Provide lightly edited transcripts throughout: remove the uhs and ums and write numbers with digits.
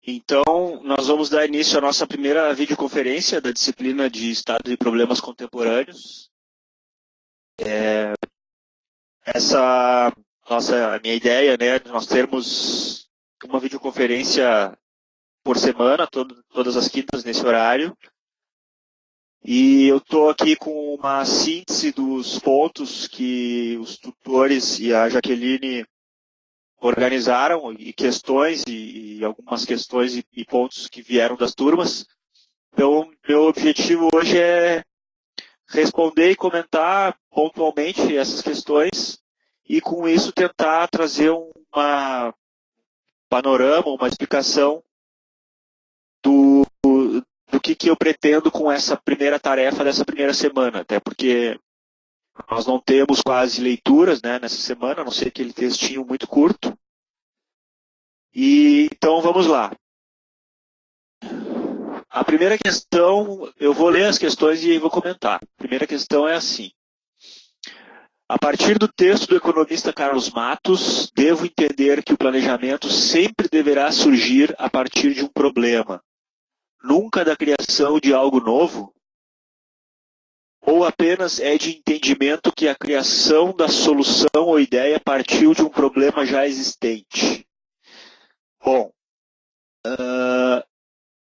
Então, nós vamos dar início à nossa primeira videoconferência da disciplina de Estado e Problemas Contemporâneos. A minha ideia, né, de nós termos uma videoconferência por semana, todas as quintas nesse horário. E eu estou aqui com uma síntese dos pontos que os tutores e a Jaqueline organizaram, e questões, e algumas questões e pontos que vieram das turmas. Então, meu objetivo hoje é responder e comentar pontualmente essas questões e, com isso, tentar trazer uma panorama, uma explicação do que eu pretendo com essa primeira tarefa dessa primeira semana, até porque nós não temos quase leituras, né, nessa semana, a não ser aquele textinho muito curto. E então vamos lá. A primeira questão, eu vou ler as questões e vou comentar. A primeira questão é assim. A partir do texto do economista Carlos Matos, devo entender que o planejamento sempre deverá surgir a partir de um problema, nunca da criação de algo novo? Ou apenas é de entendimento que a criação da solução ou ideia partiu de um problema já existente? Bom,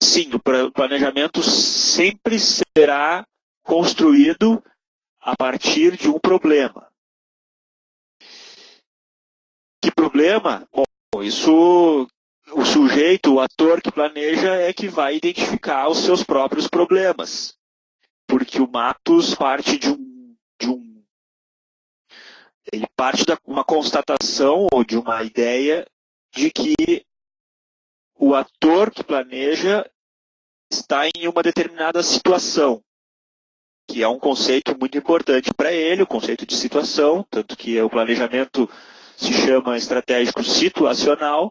sim, o planejamento sempre será construído a partir de um problema. Que problema? Bom, isso o sujeito, o ator que planeja é que vai identificar os seus próprios problemas. Porque o Matos parte ele parte de uma constatação ou de uma ideia de que o ator que planeja está em uma determinada situação, que é um conceito muito importante para ele, o conceito de situação, tanto que o planejamento se chama estratégico situacional,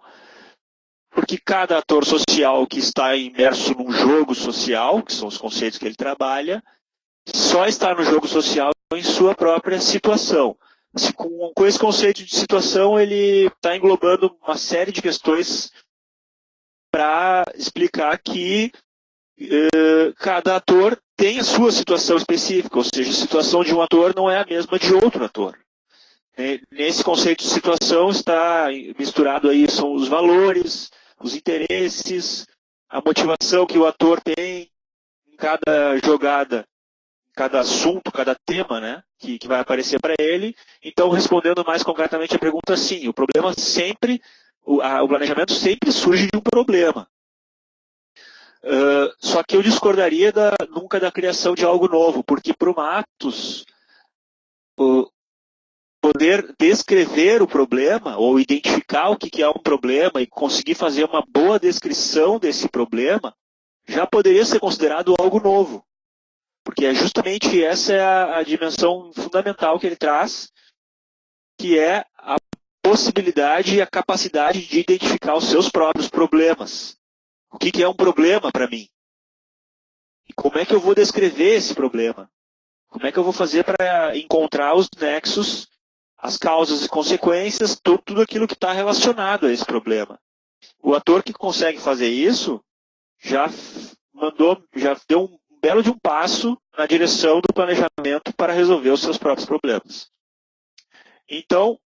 porque cada ator social que está imerso num jogo social, que são os conceitos que ele trabalha, só está no jogo social em sua própria situação. Com esse conceito de situação, ele está englobando uma série de questões para explicar que cada ator tem a sua situação específica, ou seja, a situação de um ator não é a mesma de outro ator. Nesse conceito de situação está misturado aí são os valores, os interesses, a motivação que o ator tem em cada jogada, cada assunto, cada tema, né, que vai aparecer para ele. Então, respondendo mais concretamente a pergunta, sim, o problema sempre, o planejamento sempre surge de um problema. Só que eu discordaria nunca da criação de algo novo, porque para o Matos, poder descrever o problema, ou identificar o que é um problema e conseguir fazer uma boa descrição desse problema, já poderia ser considerado algo novo. Porque é justamente essa é a dimensão fundamental que ele traz, que é a possibilidade e a capacidade de identificar os seus próprios problemas. O que é um problema para mim? E como é que eu vou descrever esse problema? Como é que eu vou fazer para encontrar os nexos, as causas e consequências, tudo aquilo que está relacionado a esse problema? O ator que consegue fazer isso já deu um belo de um passo na direção do planejamento para resolver os seus próprios problemas. Então,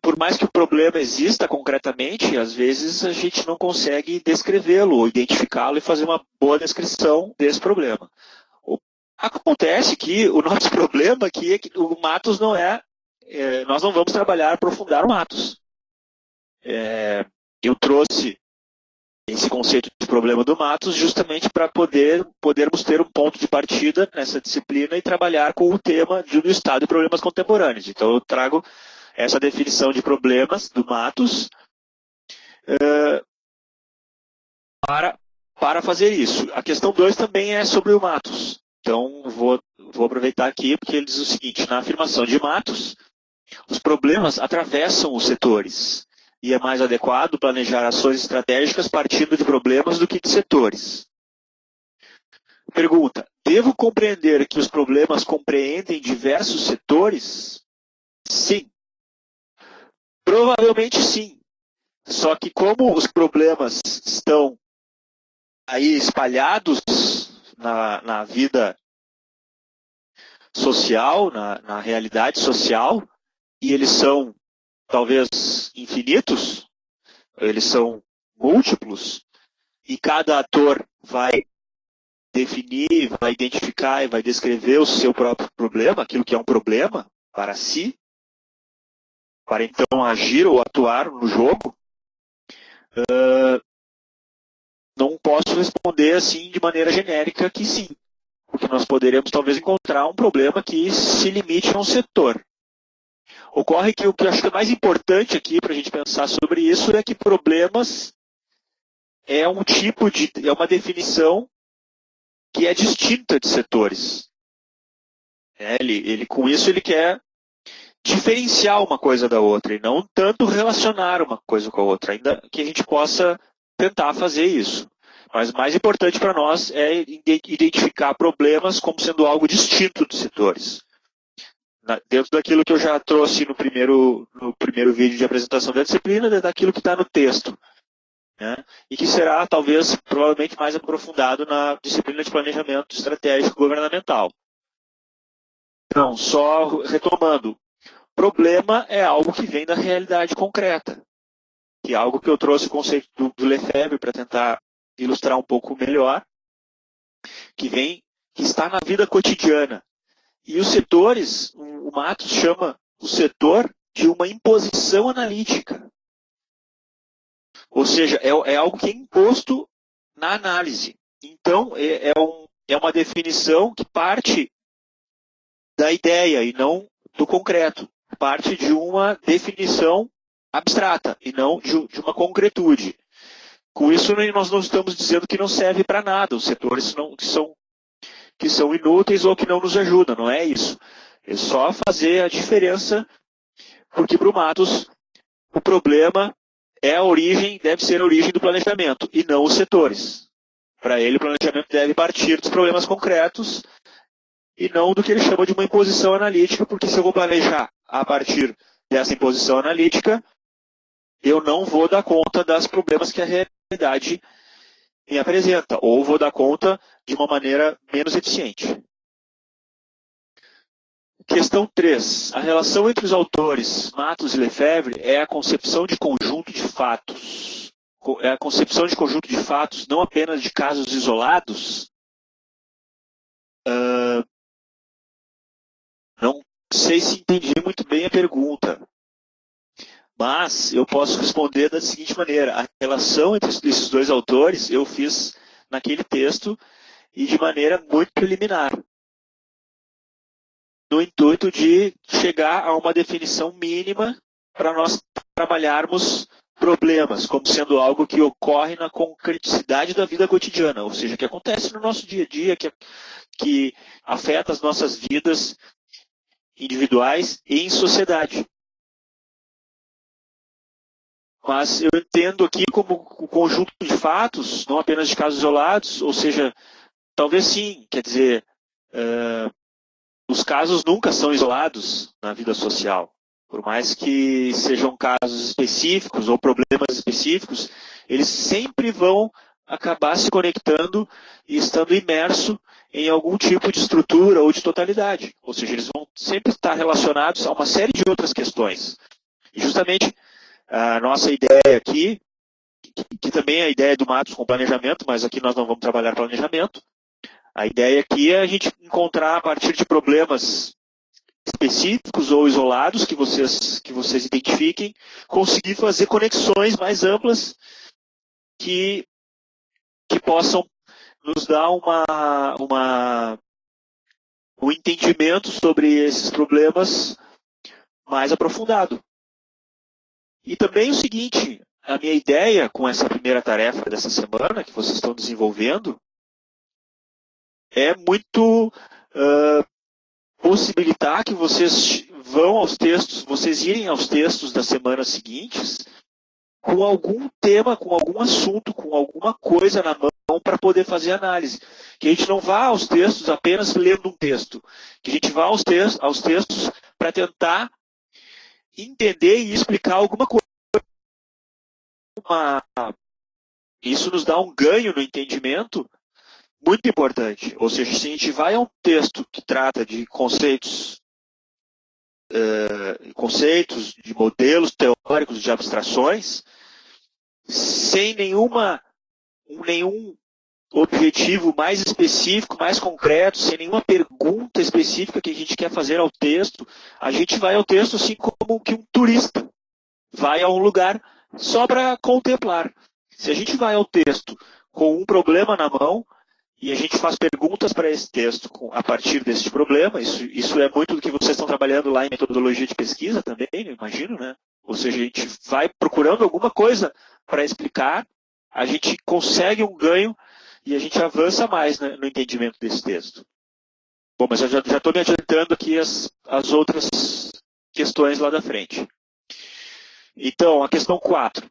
por mais que o problema exista concretamente, às vezes a gente não consegue descrevê-lo, ou identificá-lo e fazer uma boa descrição desse problema. Acontece que o nosso problema aqui é que o Matos não nós não vamos aprofundar o Matos. Eu trouxe esse conceito de problema do Matos justamente para podermos ter um ponto de partida nessa disciplina e trabalhar com o tema do Estado e problemas contemporâneos. Então eu trago essa definição de problemas do Matos para fazer isso. A questão 2 também é sobre o Matos. Então vou aproveitar aqui porque ele diz o seguinte: na afirmação de Matos, os problemas atravessam os setores. E é mais adequado planejar ações estratégicas partindo de problemas do que de setores. Pergunta: devo compreender que os problemas compreendem diversos setores? Sim. Provavelmente sim. Só que como os problemas estão aí espalhados na vida social, na realidade social, e eles são talvez infinitos, eles são múltiplos, e cada ator vai definir, vai identificar e vai descrever o seu próprio problema, aquilo que é um problema para si, para então agir ou atuar no jogo, não posso responder assim de maneira genérica que sim, porque nós poderíamos talvez encontrar um problema que se limite a um setor. Ocorre que o que eu acho que é mais importante aqui para a gente pensar sobre isso é que problemas é um tipo de, é uma definição que é distinta de setores. Com isso ele quer diferenciar uma coisa da outra e não tanto relacionar uma coisa com a outra, ainda que a gente possa tentar fazer isso. Mas o mais importante para nós é identificar problemas como sendo algo distinto dos setores. Dentro daquilo que eu já trouxe no primeiro vídeo de apresentação da disciplina, daquilo que está no texto. Né? E que será, talvez, provavelmente mais aprofundado na disciplina de planejamento estratégico governamental. Então, só retomando, problema é algo que vem da realidade concreta, que é algo que eu trouxe o conceito do Lefebvre para tentar ilustrar um pouco melhor, que está na vida cotidiana. E os setores, o Matos chama o setor de uma imposição analítica. Ou seja, é algo que é imposto na análise. Então, é uma definição que parte da ideia e não do concreto. Parte de uma definição abstrata e não de uma concretude. Com isso, nós não estamos dizendo que não serve para nada. Os setores que são inúteis ou que não nos ajudam. Não é isso. É só fazer a diferença, porque para o Matos, o problema deve ser a origem do planejamento, e não os setores. Para ele, o planejamento deve partir dos problemas concretos e não do que ele chama de uma imposição analítica, porque se eu vou planejar a partir dessa imposição analítica, eu não vou dar conta dos problemas que a realidade me apresenta, ou vou dar conta de uma maneira menos eficiente. Questão 3. A relação entre os autores Matos e Lefebvre é a concepção de conjunto de fatos. É a concepção de conjunto de fatos não apenas de casos isolados. Não sei se entendi muito bem a pergunta, mas eu posso responder da seguinte maneira. A relação entre esses dois autores eu fiz naquele texto e de maneira muito preliminar, no intuito de chegar a uma definição mínima para nós trabalharmos problemas, como sendo algo que ocorre na concreticidade da vida cotidiana, ou seja, que acontece no nosso dia a dia, que afeta as nossas vidas individuais e em sociedade. Mas eu entendo aqui como o conjunto de fatos, não apenas de casos isolados, ou seja, talvez sim, quer dizer, os casos nunca são isolados na vida social. Por mais que sejam casos específicos ou problemas específicos, eles sempre vão acabar se conectando e estando imerso em algum tipo de estrutura ou de totalidade. Ou seja, eles vão sempre estar relacionados a uma série de outras questões. E justamente a nossa ideia aqui, que também é a ideia do Matos com planejamento, mas aqui nós não vamos trabalhar planejamento, a ideia aqui é a gente encontrar, a partir de problemas específicos ou isolados que vocês identifiquem, conseguir fazer conexões mais amplas que possam nos dar um entendimento sobre esses problemas mais aprofundado. E também o seguinte, a minha ideia com essa primeira tarefa dessa semana que vocês estão desenvolvendo é muito possibilitar que vocês vão aos textos, vocês irem aos textos das semanas seguintes com algum tema, com algum assunto, com alguma coisa na mão para poder fazer análise. Que a gente não vá aos textos apenas lendo um texto. Que a gente vá aos textos para tentar entender e explicar alguma coisa. isso nos dá um ganho no entendimento muito importante. Ou seja, se a gente vai a um texto que trata de conceitos, de modelos teóricos, de abstrações, sem nenhum objetivo mais específico, mais concreto, sem nenhuma pergunta específica que a gente quer fazer ao texto, a gente vai ao texto assim como que um turista vai a um lugar só para contemplar. Se a gente vai ao texto com um problema na mão e a gente faz perguntas para esse texto a partir desse problema, isso é muito do que vocês estão trabalhando lá em metodologia de pesquisa também, eu imagino, né? Ou seja, a gente vai procurando alguma coisa para explicar, a gente consegue um ganho e a gente avança mais, né, no entendimento desse texto. Bom, mas eu já estou me adiantando aqui as outras questões lá da frente. Então, a questão 4.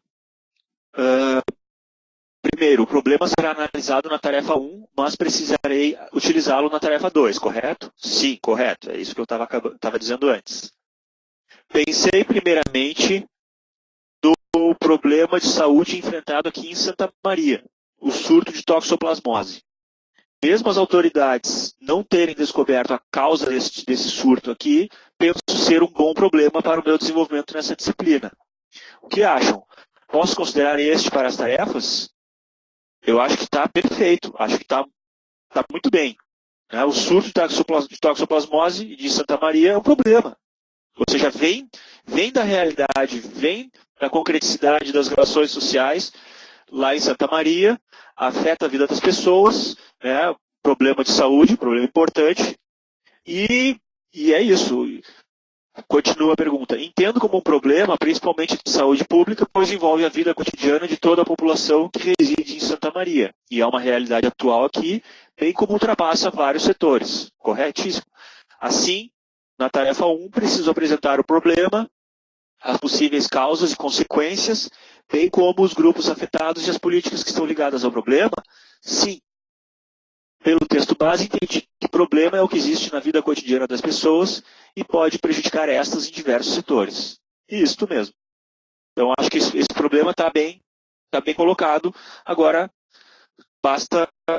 Primeiro, o problema será analisado na tarefa 1, mas precisarei utilizá-lo na tarefa 2, correto? Sim, correto. É isso que eu estava dizendo antes. Pensei primeiramente no problema de saúde enfrentado aqui em Santa Maria, o surto de toxoplasmose. Mesmo as autoridades não terem descoberto a causa desse surto aqui, penso ser um bom problema para o meu desenvolvimento nessa disciplina. O que acham? Posso considerar este para as tarefas? Eu acho que está perfeito, acho que está muito bem. O surto de toxoplasmose de Santa Maria é um problema. Ou seja, vem da realidade, vem da concreticidade das relações sociais lá em Santa Maria, afeta a vida das pessoas, né? Problema de saúde, problema importante. E é isso. Continua a pergunta. Entendo como um problema, principalmente de saúde pública, pois envolve a vida cotidiana de toda a população que reside em Santa Maria. E é uma realidade atual aqui, bem como ultrapassa vários setores. Corretíssimo. Assim, na tarefa 1, preciso apresentar o problema, as possíveis causas e consequências, bem como os grupos afetados e as políticas que estão ligadas ao problema. Sim. Pelo texto base, entendi que problema é o que existe na vida cotidiana das pessoas e pode prejudicar estas em diversos setores. Isso mesmo. Então, acho que esse problema está bem colocado. Agora,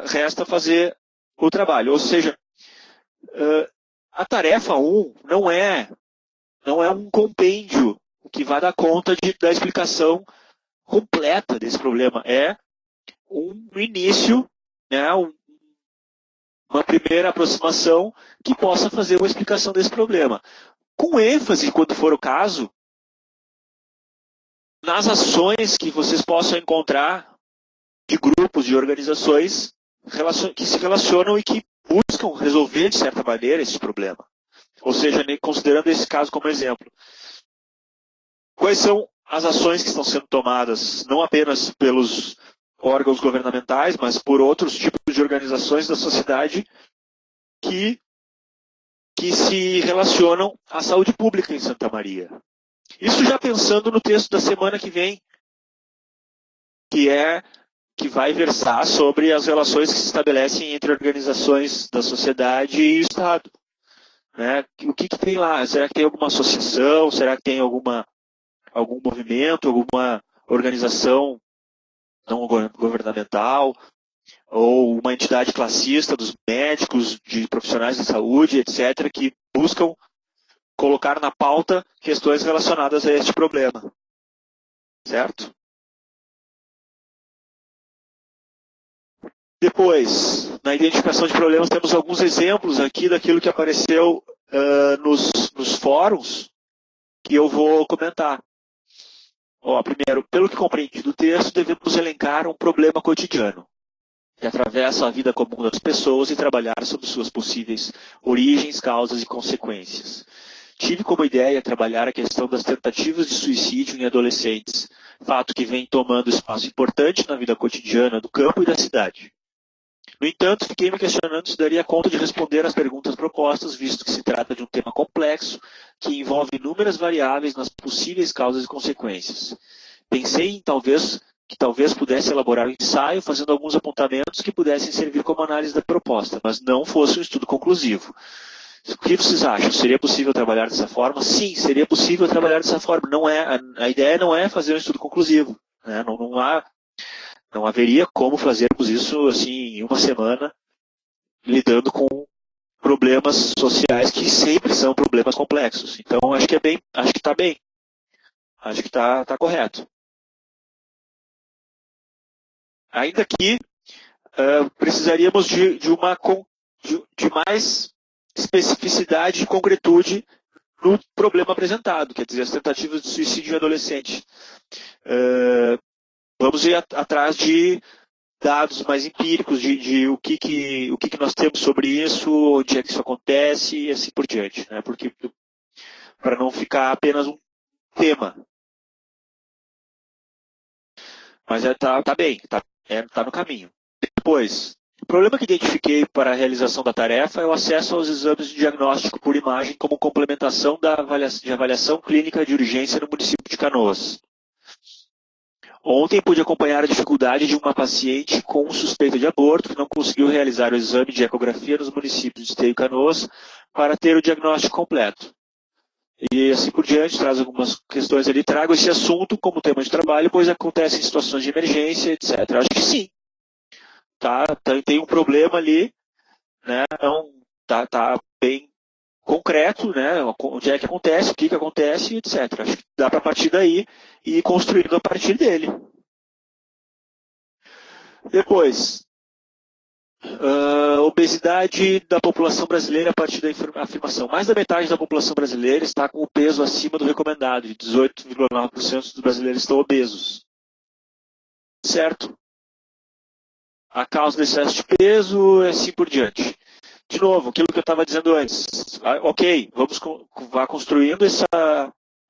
resta fazer o trabalho. Ou seja, a tarefa 1 não é um compêndio que vai dar conta da explicação completa desse problema. É um início, né, uma primeira aproximação que possa fazer uma explicação desse problema. Com ênfase, quando for o caso, nas ações que vocês possam encontrar de grupos, de organizações que se relacionam e que buscam resolver, de certa maneira, esse problema. Ou seja, considerando esse caso como exemplo. Quais são as ações que estão sendo tomadas, não apenas pelos órgãos governamentais, mas por outros tipos de organizações da sociedade que se relacionam à saúde pública em Santa Maria. Isso já pensando no texto da semana que vem, que vai versar sobre as relações que se estabelecem entre organizações da sociedade e o Estado. Né? O que tem lá? Será que tem alguma associação? Será que tem algum movimento, alguma organização não governamental, ou uma entidade classista dos médicos, de profissionais de saúde, etc., que buscam colocar na pauta questões relacionadas a este problema. Certo? Depois, na identificação de problemas, temos alguns exemplos aqui daquilo que apareceu nos fóruns, que eu vou comentar. Primeiro, pelo que compreendi do texto, devemos elencar um problema cotidiano que atravessa a vida comum das pessoas e trabalhar sobre suas possíveis origens, causas e consequências. Tive como ideia trabalhar a questão das tentativas de suicídio em adolescentes, fato que vem tomando espaço importante na vida cotidiana do campo e da cidade. No entanto, fiquei me questionando se daria conta de responder às perguntas propostas, visto que se trata de um tema complexo que envolve inúmeras variáveis nas possíveis causas e consequências. Pensei em que talvez pudesse elaborar um ensaio fazendo alguns apontamentos que pudessem servir como análise da proposta, mas não fosse um estudo conclusivo. O que vocês acham? Seria possível trabalhar dessa forma? Sim, seria possível trabalhar dessa forma. A ideia não é fazer um estudo conclusivo. né? Não haveria como fazermos isso assim em uma semana, lidando com problemas sociais que sempre são problemas complexos. Então acho que está bem, acho que está correto. Ainda que precisaríamos de mais especificidade e concretude no problema apresentado, quer dizer, as tentativas de suicídio em adolescente. Vamos ir atrás de dados mais empíricos de o que nós temos sobre isso, onde é que isso acontece e assim por diante, né? Porque para não ficar apenas um tema. Mas tá bem, tá no caminho. Depois, o problema que identifiquei para a realização da tarefa é o acesso aos exames de diagnóstico por imagem como complementação de avaliação clínica de urgência no município de Canoas. Ontem pude acompanhar a dificuldade de uma paciente com suspeita de aborto que não conseguiu realizar o exame de ecografia nos municípios de Esteio e Canoas para ter o diagnóstico completo. E assim por diante, traz algumas questões ali. Trago esse assunto como tema de trabalho, pois acontece em situações de emergência, etc. Acho que sim. Tem um problema ali, né? Não, tá bem concreto, né? Onde é que acontece, o que acontece, etc. Acho que dá para partir daí e ir construindo a partir dele. Depois, obesidade da população brasileira a partir da afirmação. Mais da metade da população brasileira está com o peso acima do recomendado, de 18,9% dos brasileiros estão obesos. Certo? A causa do excesso de peso e assim por diante. De novo, aquilo que eu estava dizendo antes. Ok, vá construindo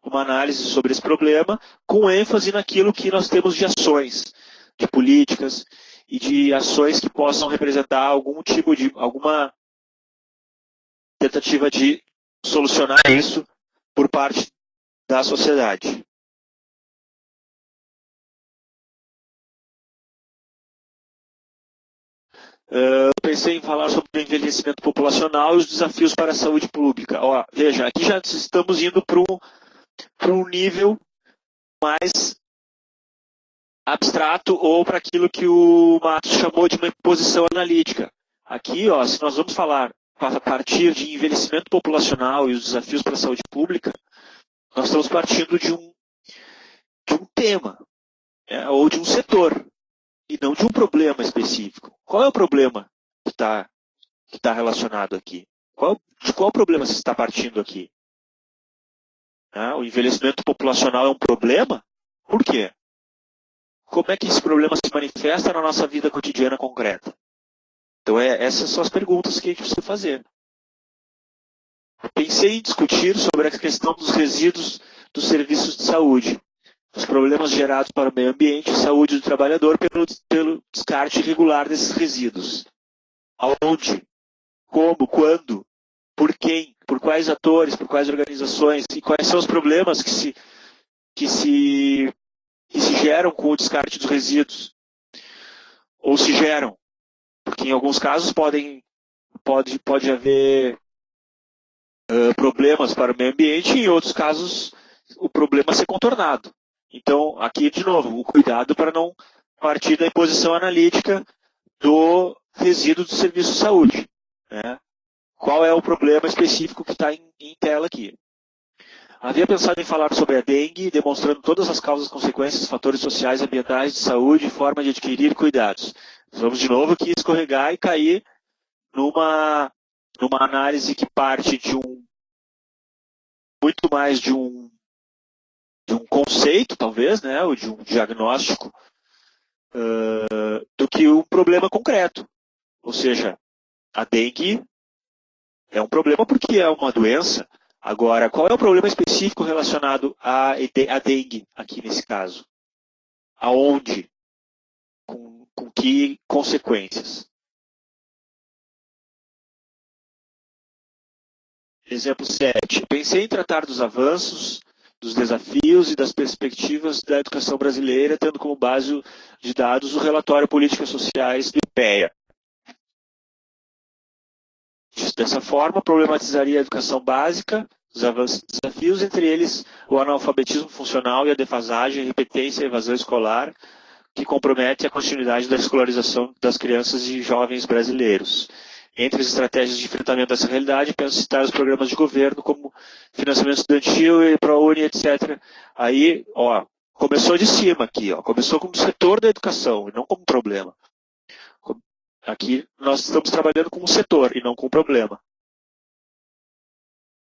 uma análise sobre esse problema com ênfase naquilo que nós temos de ações, de políticas e de ações que possam representar alguma tentativa de solucionar isso por parte da sociedade. Eu pensei em falar sobre o envelhecimento populacional e os desafios para a saúde pública. Veja, aqui já estamos indo para um nível mais abstrato ou para aquilo que o Matos chamou de uma imposição analítica. Aqui, se nós vamos falar a partir de envelhecimento populacional e os desafios para a saúde pública, nós estamos partindo de um tema, ou de um setor, e não de um problema específico. Qual é o problema que está relacionado aqui? De qual problema se está partindo aqui? O envelhecimento populacional é um problema? Por quê? Como é que esse problema se manifesta na nossa vida cotidiana concreta? Então, essas são as perguntas que a gente precisa fazer. Eu pensei em discutir sobre a questão dos resíduos dos serviços de saúde, os problemas gerados para o meio ambiente e saúde do trabalhador pelo descarte irregular desses resíduos. Aonde? Como? Quando? Por quem? Por quais atores? Por quais organizações? E quais são os problemas que se geram com o descarte dos resíduos? Ou se geram? Porque em alguns casos pode haver problemas para o meio ambiente e em outros casos o problema ser contornado. Então, aqui, de novo, o cuidado para não partir da imposição analítica do resíduo do serviço de saúde. Né? Qual é o problema específico que está em tela aqui? Havia pensado em falar sobre a dengue, demonstrando todas as causas, consequências, fatores sociais, ambientais, de saúde e forma de adquirir cuidados. Vamos de novo aqui escorregar e cair numa análise que parte de muito mais de um conceito, talvez, né, ou de um diagnóstico, do que um problema concreto. Ou seja, a dengue é um problema porque é uma doença. Agora, qual é o problema específico relacionado à dengue, aqui nesse caso? Aonde? Com que consequências? Exemplo 7. Pensei em tratar dos avanços, dos desafios e das perspectivas da educação brasileira, tendo como base de dados o relatório Políticas Sociais do IPEA. Dessa forma, problematizaria a educação básica, os avanços e desafios, entre eles o analfabetismo funcional e a defasagem, a repetência e a evasão escolar, que compromete a continuidade da escolarização das crianças e jovens brasileiros. Entre as estratégias de enfrentamento dessa realidade, penso citar os programas de governo, como financiamento estudantil e ProUni, etc. Aí, começou de cima aqui, começou como setor da educação, e não como problema. Aqui nós estamos trabalhando como setor, e não como problema.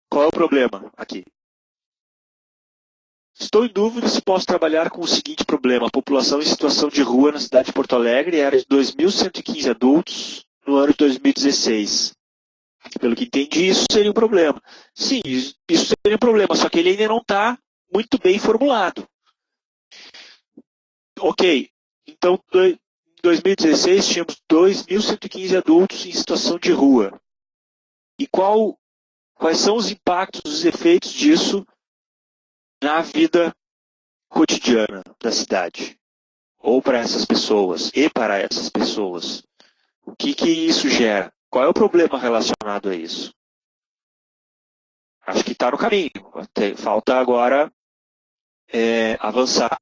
Qual é o problema aqui? Estou em dúvida se posso trabalhar com o seguinte problema. A população em situação de rua na cidade de Porto Alegre era de 2.115 adultos no ano de 2016. Pelo que entendi, isso seria um problema. Sim, isso seria um problema, só que ele ainda não está muito bem formulado. Ok, então em 2016 tínhamos 2.115 adultos em situação de rua. E quais são os impactos, os efeitos disso na vida cotidiana da cidade? Ou para essas pessoas, e para essas pessoas. O que isso gera? Qual é o problema relacionado a isso? Acho que está no caminho. Falta agora avançar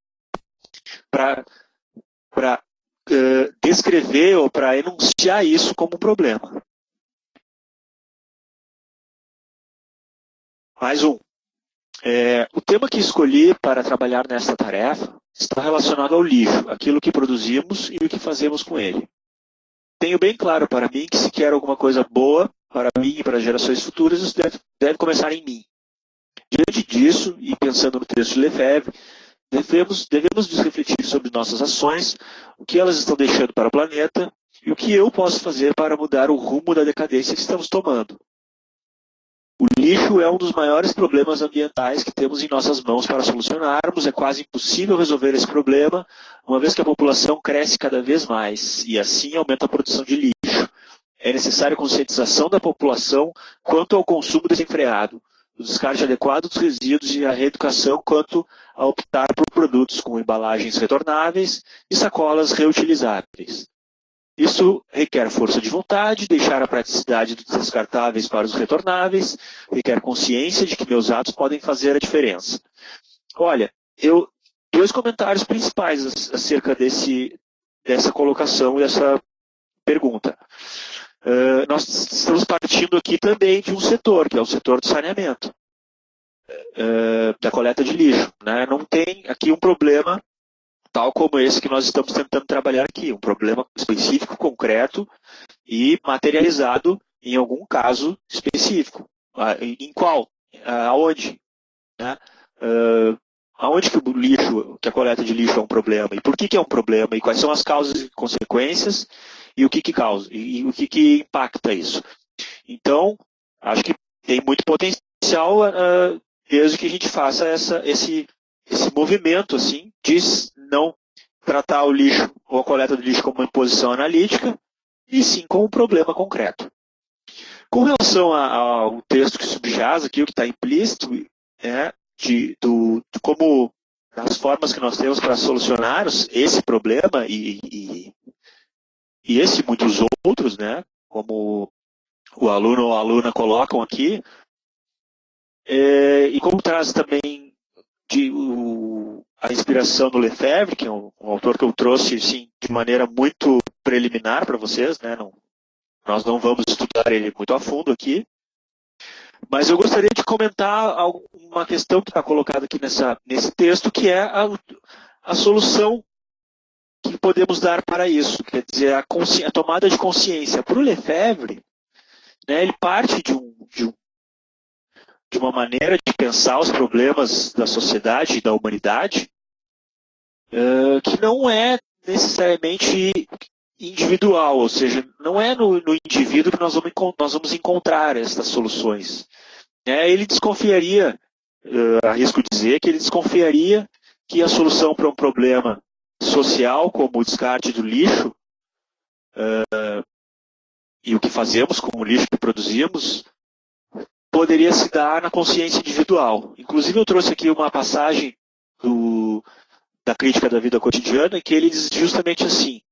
para descrever ou para enunciar isso como um problema. Mais um. O tema que escolhi para trabalhar nesta tarefa está relacionado ao lixo, aquilo que produzimos e o que fazemos com ele. Tenho bem claro para mim que se quer alguma coisa boa para mim e para as gerações futuras, isso deve começar em mim. Diante disso, e pensando no texto de Lefebvre, devemos refletir sobre nossas ações, o que elas estão deixando para o planeta e o que eu posso fazer para mudar o rumo da decadência que estamos tomando. O lixo é um dos maiores problemas ambientais que temos em nossas mãos para solucionarmos. É quase impossível resolver esse problema, uma vez que a população cresce cada vez mais e assim aumenta a produção de lixo. É necessária a conscientização da população quanto ao consumo desenfreado, o descarte adequado dos resíduos e a reeducação quanto a optar por produtos com embalagens retornáveis e sacolas reutilizáveis. Isso requer força de vontade, deixar a praticidade dos descartáveis para os retornáveis, requer consciência de que meus atos podem fazer a diferença. Olha, dois comentários principais acerca dessa colocação e dessa pergunta. Nós estamos partindo aqui também de um setor, que é o setor do saneamento, da coleta de lixo. Né? Não tem aqui um problema tal como esse que nós estamos tentando trabalhar aqui, um problema específico, concreto e materializado em algum caso específico. Em qual? Aonde? Né? Aonde que o lixo, que a coleta de lixo é um problema? E por que é um problema? E quais são as causas e consequências? E o que causa? E o que impacta isso? Então, acho que tem muito potencial desde que a gente faça esse movimento assim, de não tratar o lixo ou a coleta do lixo como uma imposição analítica, e sim como um problema concreto. Com relação ao texto que subjaz aqui, o que está implícito, de como as formas que nós temos para solucionar esse problema e esse e muitos outros, né, como o aluno ou a aluna colocam aqui, e como traz também a inspiração do Lefebvre, que é um autor que eu trouxe assim, de maneira muito preliminar para vocês, né? Nós não vamos estudar ele muito a fundo aqui, mas eu gostaria de comentar uma questão que está colocada aqui nesse texto, que é a solução que podemos dar para isso, quer dizer, a tomada de consciência. Para o Lefebvre, né, ele parte de uma maneira de pensar os problemas da sociedade e da humanidade que não é necessariamente individual, ou seja, não é no indivíduo que nós vamos encontrar essas soluções. Ele desconfiaria, arrisco dizer, que ele desconfiaria que a solução para um problema social, como o descarte do lixo, e o que fazemos com o lixo que produzimos, poderia se dar na consciência individual. Inclusive, eu trouxe aqui uma passagem da crítica da vida cotidiana, que ele diz justamente assim: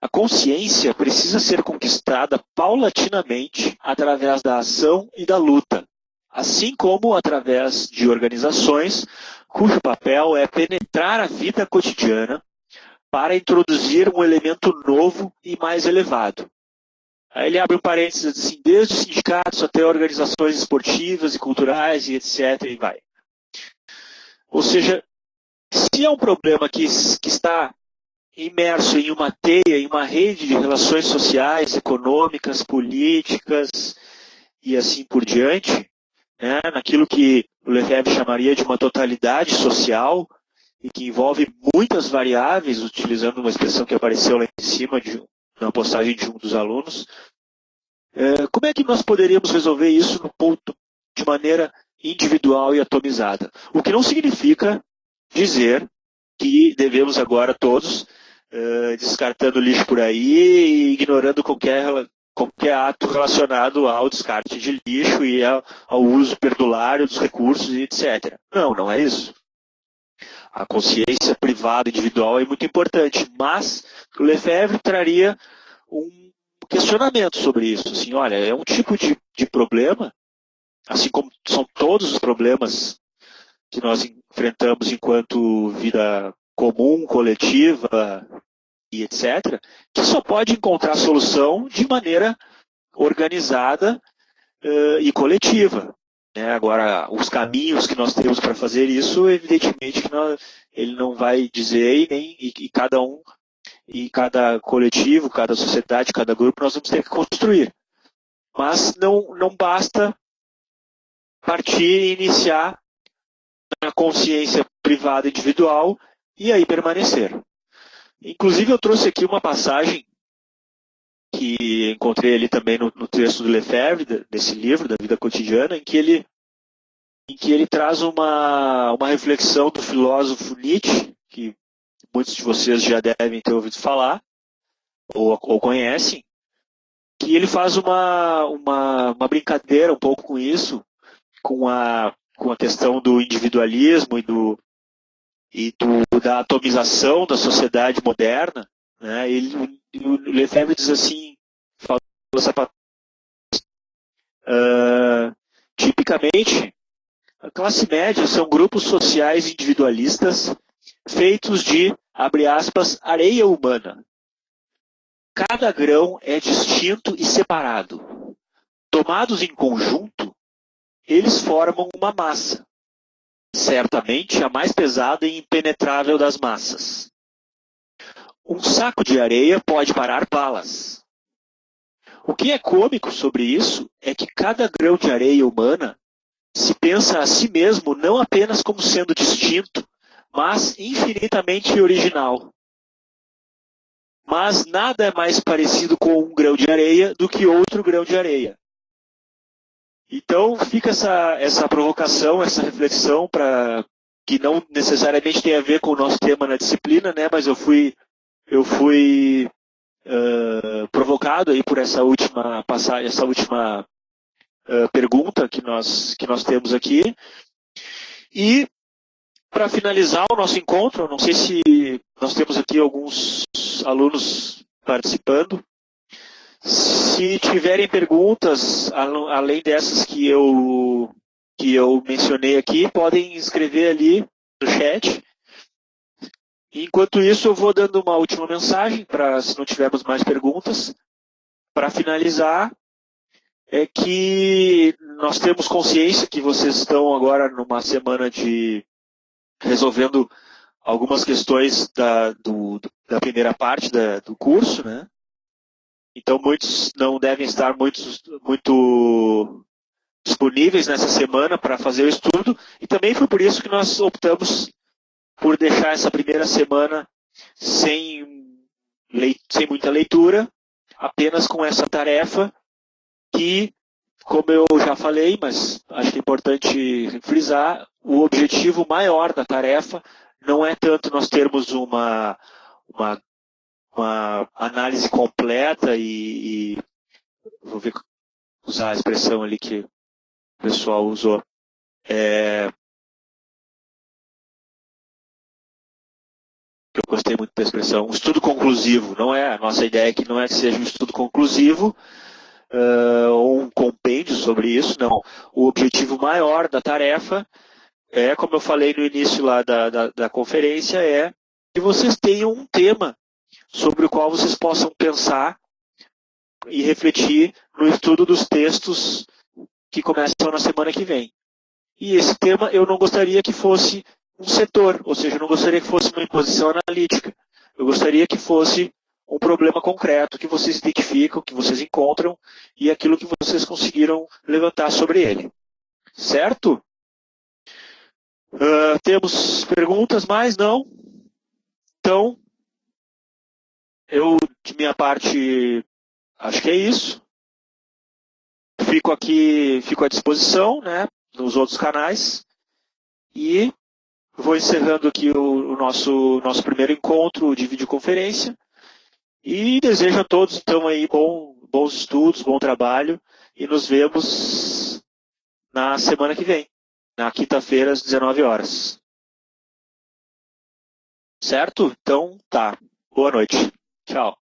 a consciência precisa ser conquistada paulatinamente através da ação e da luta, assim como através de organizações cujo papel é penetrar a vida cotidiana para introduzir um elemento novo e mais elevado. Aí ele abre um parênteses assim, desde sindicatos até organizações esportivas e culturais e etc. e vai. Ou seja, se é um problema que está imerso em uma teia, em uma rede de relações sociais, econômicas, políticas e assim por diante, né, naquilo que o Lefebvre chamaria de uma totalidade social e que envolve muitas variáveis, utilizando uma expressão que apareceu lá em cima na postagem de um dos alunos, como é que nós poderíamos resolver isso no ponto de maneira individual e atomizada? O que não significa dizer que devemos agora todos, descartando lixo por aí e ignorando qualquer ato relacionado ao descarte de lixo e ao uso perdulário dos recursos e etc. Não, não é isso. A consciência privada, individual é muito importante, mas o Lefebvre traria um questionamento sobre isso. Assim, olha, é um tipo de problema, assim como são todos os problemas que nós enfrentamos enquanto vida comum, coletiva e etc., que só pode encontrar solução de maneira organizada e coletiva. Né? Agora, os caminhos que nós temos para fazer isso, evidentemente que ele não vai dizer e cada um, e cada coletivo, cada sociedade, cada grupo, nós vamos ter que construir. Mas não basta partir e iniciar na consciência privada individual e aí permanecer. Inclusive, eu trouxe aqui uma passagem que encontrei ali também no texto do Lefebvre, desse livro, da vida cotidiana, em que ele traz uma reflexão do filósofo Nietzsche, que muitos de vocês já devem ter ouvido falar, ou conhecem, que ele faz uma brincadeira um pouco com isso, com a questão do individualismo da atomização da sociedade moderna. Né? O Lefebvre diz assim, tipicamente, a classe média são grupos sociais individualistas feitos de, abre aspas, areia humana. Cada grão é distinto e separado. Tomados em conjunto, eles formam uma massa, certamente a mais pesada e impenetrável das massas. Um saco de areia pode parar balas. O que é cômico sobre isso é que cada grão de areia humana se pensa a si mesmo não apenas como sendo distinto, mas infinitamente original. Mas nada é mais parecido com um grão de areia do que outro grão de areia. Então fica essa provocação, essa reflexão, que não necessariamente tem a ver com o nosso tema na disciplina, né? Mas eu fui provocado aí por essa última passagem, essa última pergunta que nós temos aqui. E para finalizar o nosso encontro, não sei se nós temos aqui alguns alunos participando. Se tiverem perguntas, além dessas que eu mencionei aqui, podem escrever ali no chat. Enquanto isso, eu vou dando uma última mensagem, se não tivermos mais perguntas. Para finalizar, é que nós temos consciência que vocês estão agora numa semana de resolvendo algumas questões da primeira parte do curso, né? Então, muitos não devem estar muito disponíveis nessa semana para fazer o estudo, e também foi por isso que nós optamos por deixar essa primeira semana sem muita leitura, apenas com essa tarefa que, como eu já falei, mas acho que é importante frisar, o objetivo maior da tarefa não é tanto nós termos uma análise completa e vou usar a expressão ali que o pessoal usou. Eu gostei muito da expressão, um estudo conclusivo. Não é, a nossa ideia aqui não é que seja um estudo conclusivo, ou um compêndio sobre isso, não. O objetivo maior da tarefa é, como eu falei no início lá da conferência, é que vocês tenham um tema sobre o qual vocês possam pensar e refletir no estudo dos textos que começam na semana que vem. E esse tema eu não gostaria que fosse um setor, ou seja, eu não gostaria que fosse uma imposição analítica. Eu gostaria que fosse um problema concreto que vocês identificam, que vocês encontram e aquilo que vocês conseguiram levantar sobre ele. Certo? Temos perguntas mais? Não? Então, eu, de minha parte, acho que é isso. Fico aqui, fico à disposição, né, nos outros canais. E vou encerrando aqui o nosso primeiro encontro de videoconferência. E desejo a todos, então, aí, bons estudos, bom trabalho. E nos vemos na semana que vem, na quinta-feira, às 19 horas. Certo? Então, tá. Boa noite. Tchau.